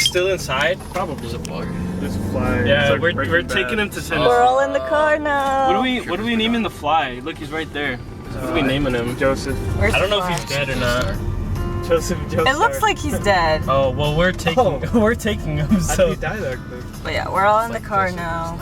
Still inside? Probably. There's a bug. There's a fly. Yeah, like we're taking him to Tennessee. We're all in the car now. What do we naming the fly? Look, he's right there. What are we naming him? Joseph. Where's I don't know if he's dead or not. Joseph. It looks like he's dead. Oh well, we're taking him. So. He died that quick. But yeah, we're all in the car now.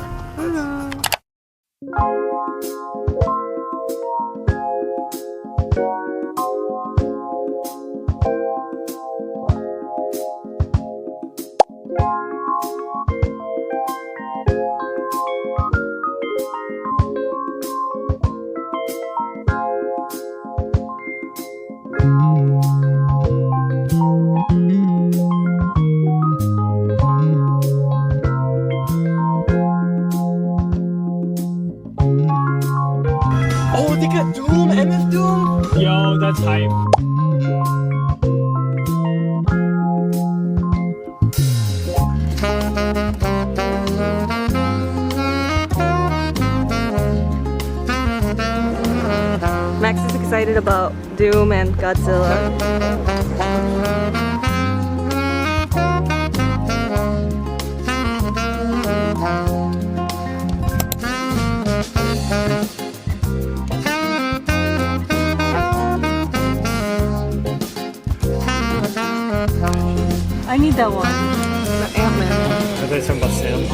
Oh, they got Doom, MF Doom. Yo, that's hype. Max is excited about Doom and Godzilla. I need that one. The Ant-Man. Are they talking about Sam?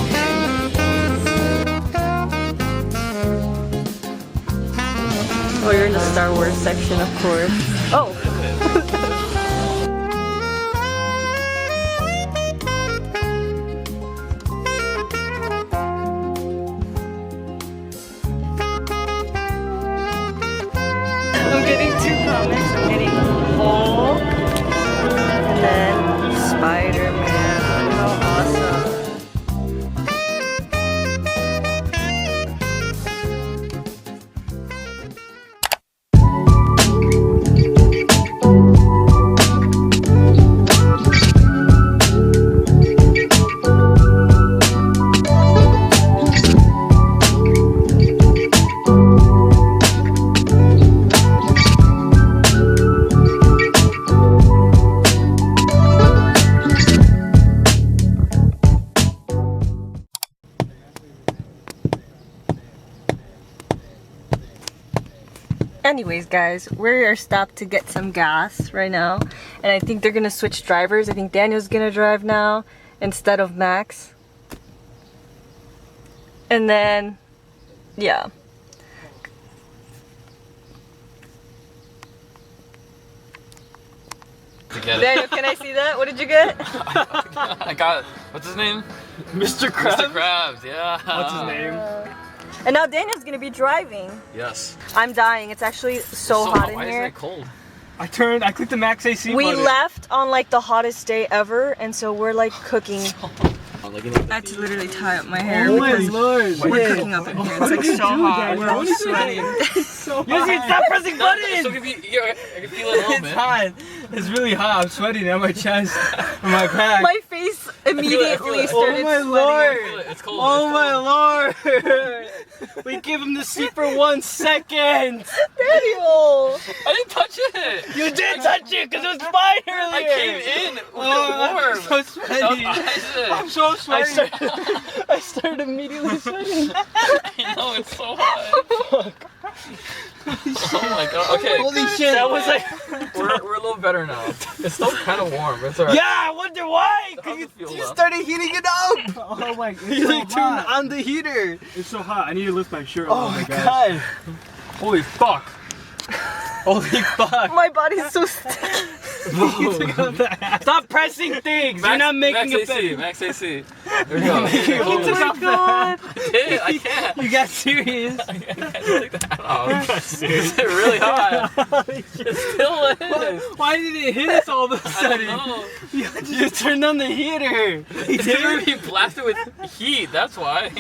Oh, you're in the Star Wars section, of course. Oh! I'm getting two comics. I'm getting Hulk and then Spider-Man. How awesome. Anyways, guys, we are stopped to get some gas right now, and I think they're gonna switch drivers. I think Daniel's gonna drive now instead of Max. And then, yeah. Daniel, can I see that? What did you get? I got, what's his name? Mr. Krabs? Mr. Krabs, yeah. What's his name? And now Daniel's gonna be driving. Yes. I'm dying. It's actually so hot in why here. Why is it cold? I clicked the max AC We button. left on like the hottest day ever, and so we're like cooking. I had to literally tie up my hair because we're cooking up in here. It's like so hot. We're all sweating. Stop pressing buttons! So I can feel it a little It's bit. hot. It's really hot. I'm sweating on my chest and my back. My face immediately started Oh my sweating. lord! It's cold. Oh my lord! We give him the seat for 1 second! Daniel! I didn't touch it! You did touch it because it was fine earlier! I came in with I'm it so warm. sweaty! I'm so sweaty! I started immediately sweating. I know, it's so hot. Oh my god, okay. Holy shit! That was like... We're a little better now. It's still kind of warm, but it's alright. Yeah, I wonder why! How's it feel, You though? started heating it up! Oh my god. You like turned on the heater! It's so hot. I need to lift my shirt. Oh my god! Holy fuck! Holy fuck! My body's so stiff. Stop pressing things! You're not making Max a AC, bit. Max AC. There we go. Oh my god! I can't. You got serious? I can't take that off. It's really hot. It still is. Why did it hit us all of a I sudden? don't know. You turned on the heater! It's gonna be blasted with heat, that's why.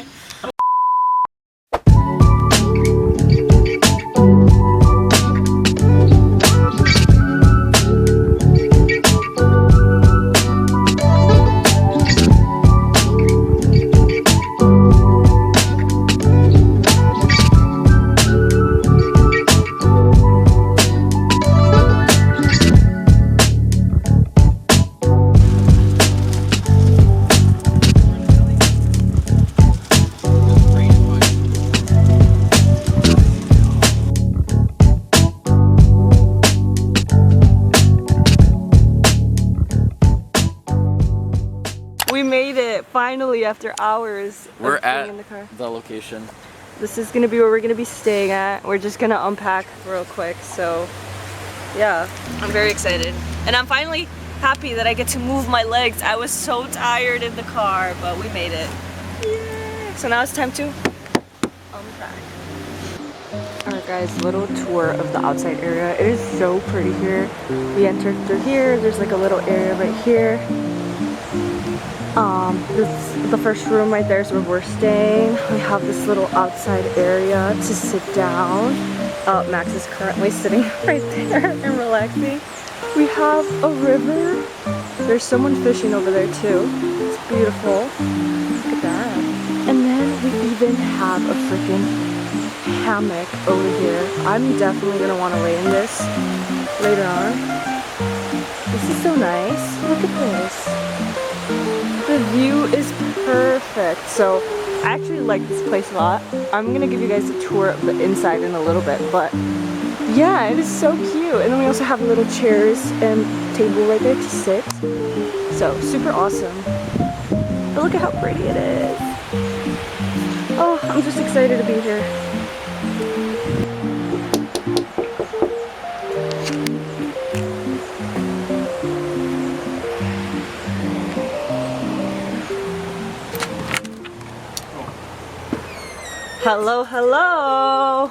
finally, after hours We're of being at in the car. the location. This is gonna be where we're gonna be staying at. We're just gonna unpack real quick, so yeah. I'm very excited. And I'm finally happy that I get to move my legs. I was so tired in the car, but we made it. Yay! So now it's time to unpack. Alright guys, little tour of the outside area. It is so pretty here. We entered through here. There's like a little area right here. This is the first room right there is where we're staying. We have this little outside area to sit down. Max is currently sitting right there and relaxing. We have a river. There's someone fishing over there too. It's beautiful. Look at that. And then we even have a freaking hammock over here. I'm definitely gonna want to lay in this later on. This is so nice. Look at this. The view is perfect. So I actually like this place a lot. I'm gonna give you guys a tour of the inside in a little bit, but yeah, it is so cute. And then we also have little chairs and table right there to sit. So super awesome. But look at how pretty it is. Oh, I'm just excited to be here. Hello, hello.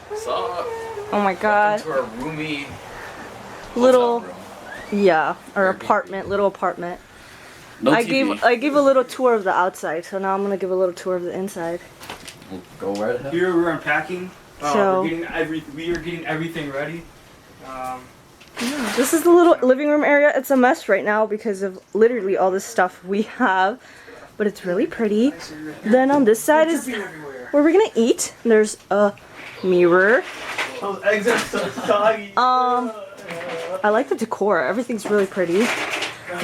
What's up? Oh my god. Welcome to our roomy Little, hotel yeah, or Airbnb. apartment, little apartment. room. No I TV. gave a little tour of the outside, so now I'm gonna give a little tour of the inside. We'll go right ahead. Here we're unpacking. So- we are getting everything ready. This is the little living room area. It's a mess right now because of literally all this stuff we have, but it's really pretty. Then on this side is where we're gonna eat. There's a mirror. Those eggs are so soggy. I like the decor. Everything's really pretty.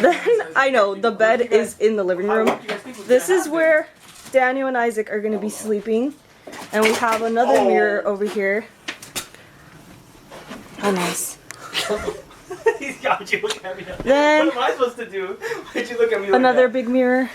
Then I know the bed is in the living room. This is where Daniel and Isaac are gonna be sleeping, and we have another mirror over here. Oh, nice. He's got you looking at me. Then What am I supposed to do? Why'd you look at me like another that? big mirror.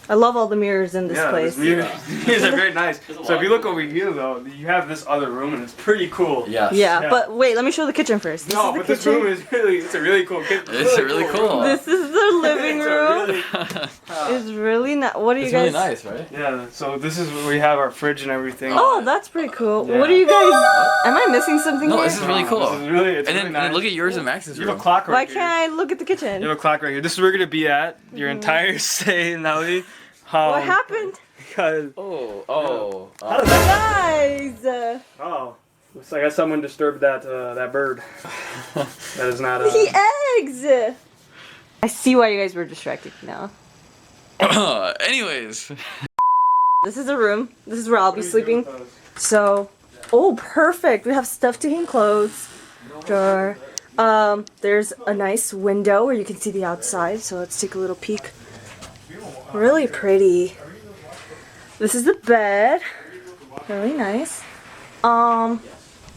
I love all the mirrors in this place. These are very nice. So if you look over here though, you have this other room and it's pretty cool. Yes. Yeah, Yeah. but wait, let me show the kitchen first. This No, is the but this kitchen. room is it's a really cool kitchen. It's really cool. This is the living It's a room. really- It's really nice. What are you It's guys? really nice, right? Yeah, so this is where we have our fridge and everything. Oh, that's pretty cool. Yeah. What are you guys? Am I missing something No, here? this is really cool. This is really, it's And really then nice. look at yours and Max's You have room. a clock right Why here. can't I look at the kitchen? You have a clock right here. This is where we're gonna be at your entire stay in Nelly. What happened? Because Oh. Guys! oh, looks like someone disturbed that bird. That is not The eggs! I see why you guys were distracted now. Anyways. This is a room. This is where I'll be sleeping. So, oh, perfect. We have stuff to hang clothes. Drawer. There's a nice window where you can see the outside. So let's take a little peek. Really pretty. This is the bed. Really nice.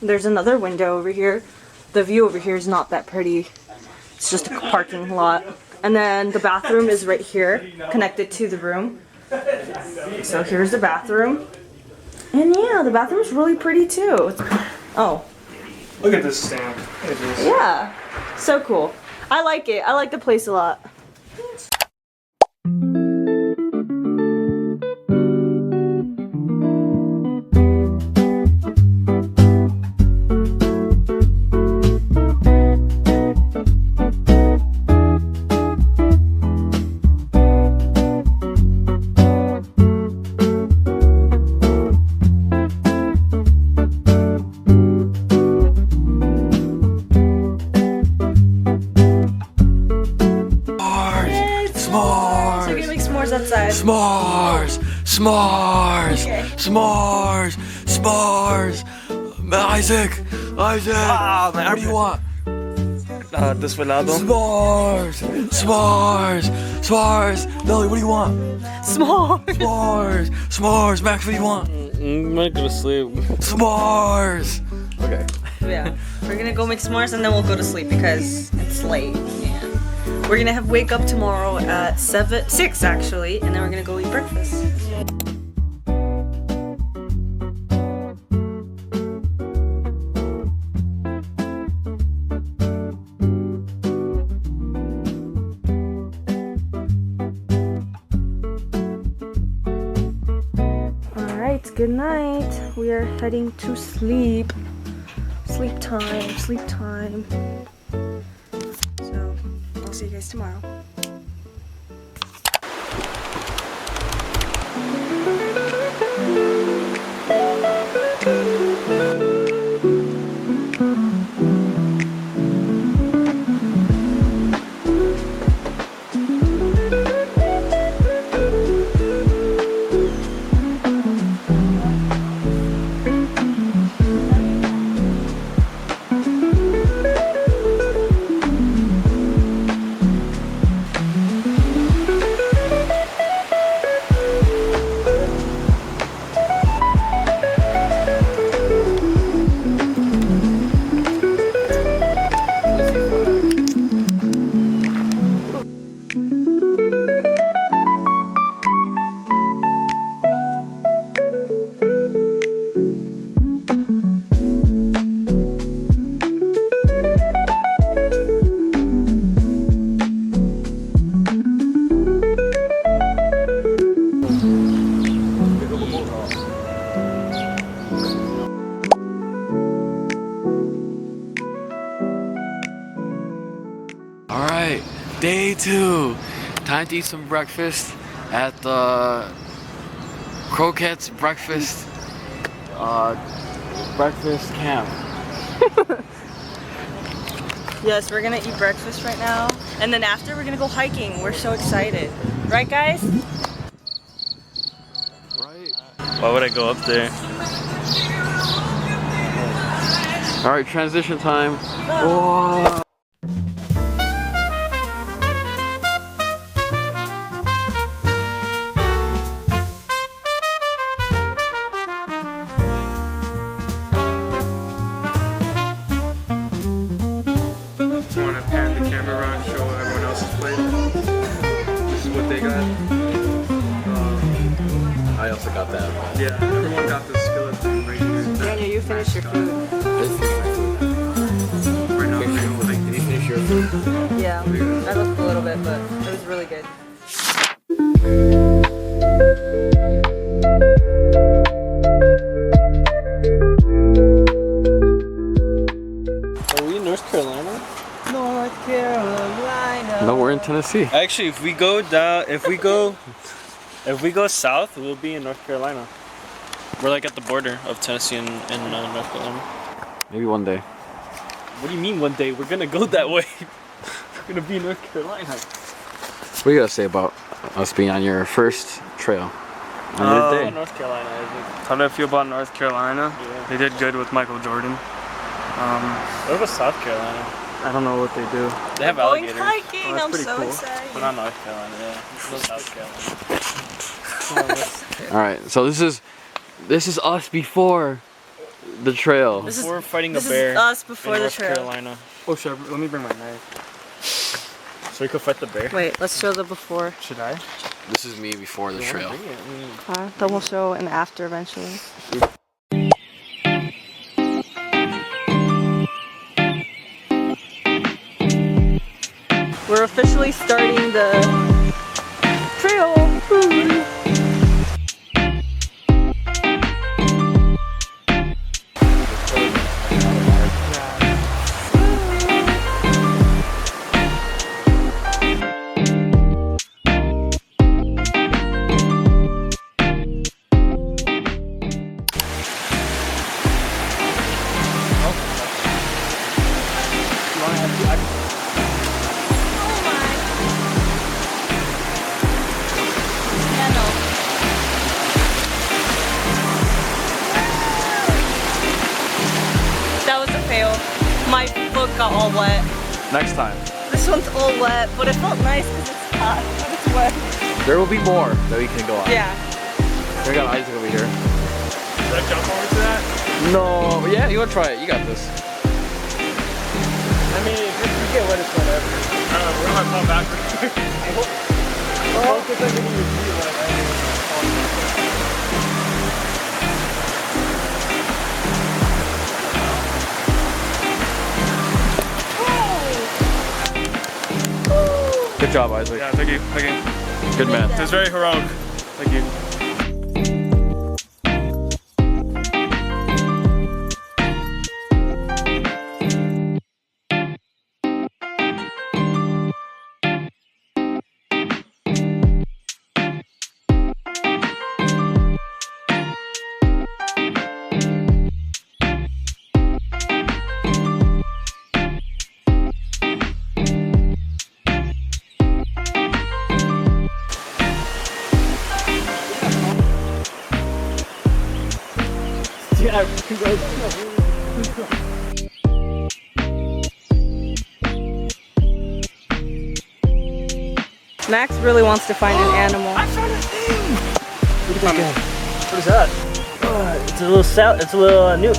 There's another window over here. The view over here is not that pretty. It's just a parking lot. And then the bathroom is right here, connected to the room. So here's the bathroom. And yeah, the bathroom's really pretty too. Oh, Look at this stamp. Look at this. yeah. So cool. I like it. I like the place a lot. So you're gonna make s'mores outside. S'mores! S'mores! Okay. S'mores! S'mores! Isaac! Ah, man, What do you want? Desvelado. S'mores! S'mores! S'mores! Nelly, what do you want? S'mores. S'mores! S'mores! Max, what do you want? I'm not gonna sleep. S'mores! Okay. Yeah. We're gonna go make s'mores and then we'll go to sleep because it's late. And We're gonna have wake up tomorrow at 6 actually, and then we're gonna go eat breakfast. Alright, good night. We are heading to sleep. Sleep time, sleep time. So, I'll see you guys tomorrow. Alright, day 2. Time to eat some breakfast at the Croquettes breakfast camp. Yes, we're gonna eat breakfast right now, and then after we're gonna go hiking. We're so excited. Right, guys? Right. Why would I go up there? Alright, transition time. Whoa. Want to pan the camera around, show everyone else's plate. This is what they got. I also got that. Yeah, everyone got the skillet thing right here. Daniel, you finished your food. This is my food. Right now, we're gonna like Did you finish your food? Yeah, I looked a little bit, but it was really good. Are we in North Carolina? North Carolina. No, we're in Tennessee. Actually, if we go south, we'll be in North Carolina. We're like at the border of Tennessee and North Carolina. Maybe one day. What do you mean one day? We're gonna go that way. We're gonna be in North Carolina. What do you gotta say about us being on your first trail? On your day? North Carolina, is it? How do I feel about North Carolina? Yeah. They did good with Michael Jordan. What about South Carolina? I don't know what they do. They have Going alligators. hiking! that's I'm pretty so cool. excited. But not North Carolina, yeah. South Carolina. Alright, so this is us before the trail. This is- We're fighting a This bear is us before in the North trail. Carolina. Oh, let me bring my knife. So we could fight the bear? Wait, let's show the before. Should I? This is me before the trail. Then we'll show an after eventually. We're officially starting the trail. Woo. That was a fail. My foot got all wet. Next time. This one's all wet, but it felt nice because it's hot, but it's wet. There will be more that we can go on. Yeah. We got Isaac over here. Should I jump over to that? No, yeah, you wanna try it? You got this. I mean, if you get wettest one ever. Where am I falling backwards? Good job, Isaac. Yeah, thank you. Thank you. Good man. It was very heroic. Thank you. Max really wants to find an animal. Look at that guy. What is that? It's a little it's a little newt.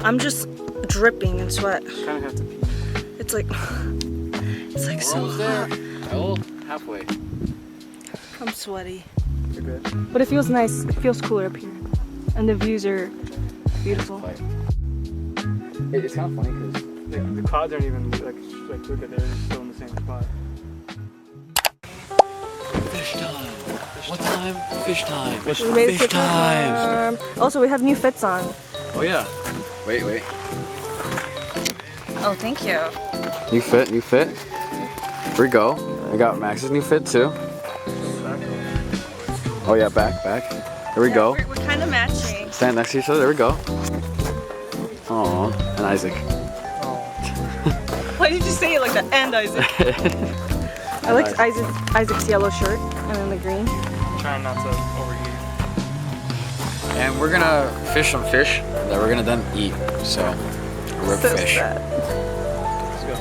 I'm just dripping in sweat. Kind of have to pee. It's like We're so almost there. hot. Oh, halfway. I'm sweaty. You're good. But it feels nice. It feels cooler up here. And the views are beautiful. It's kind of funny because The clouds aren't even like look at they're still in the same spot. fish time. What time? Fish time. We made it to Fish time. the farm. Also, we have new fits on. Oh yeah. Wait. Oh, thank you. New fit. Here we go. I got Max's new fit too. Oh yeah, back. Here we go. We're kind of matching. Stand next to each other. There we go. Aw, and Isaac. Why did you say it like that? And Isaac. I like Isaac's yellow shirt and then the green. I'm trying not to overeat. And we're gonna fish some fish that we're gonna then eat. So, rib So fish. sad. Let's go.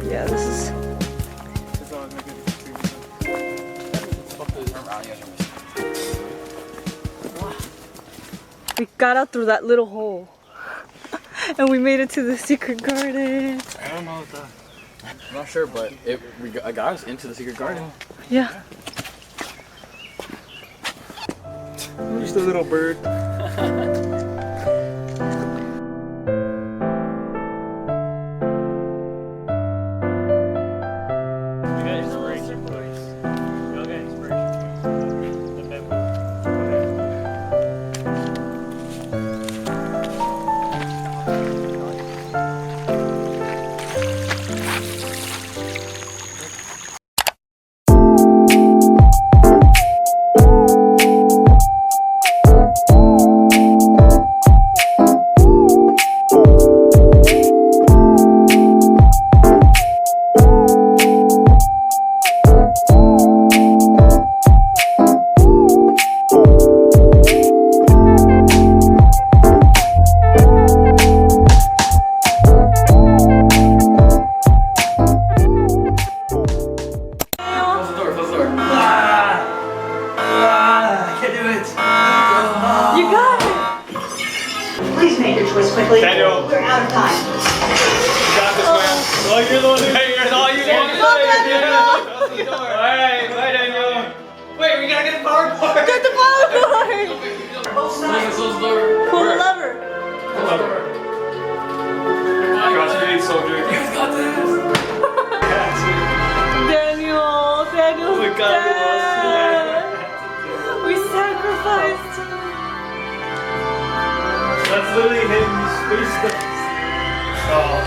Yeah, this is. That's always making it We got out through that little hole. And we made it to the secret garden. I don't know what that. I'm not sure, but I got us into the secret garden. Yeah. Just a little bird. You got inspiration, please. You'll get inspiration. The bamboo. it. You got it. Please make your choice quickly. Daniel. We're out of time. You got this, man. Oh, you're the one who. Hey, you're the one who. Alright, bye, Daniel. Wait, we gotta get the power cord. Get the power cord. Both sides. Pull the lever. Godspeed, soldier. You got this. Daniel's Oh my God, dead. We sacrificed him. That's literally him. Space the. Oh.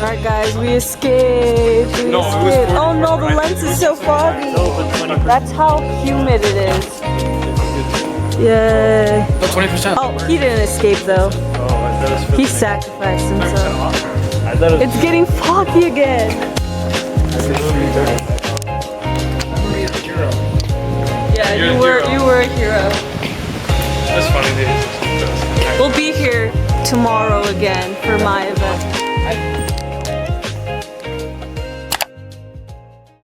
Alright guys, we escaped. We No, it was escaped. Oh 40. no, the lens is so foggy. That's how humid it is. Yay. But 20%. Oh, he didn't escape though. Oh, that was He sacrificed himself. I thought it was. It's getting foggy again. Yeah, You're a you hero. were a hero. That's funny, dude. We'll be here tomorrow again for my event.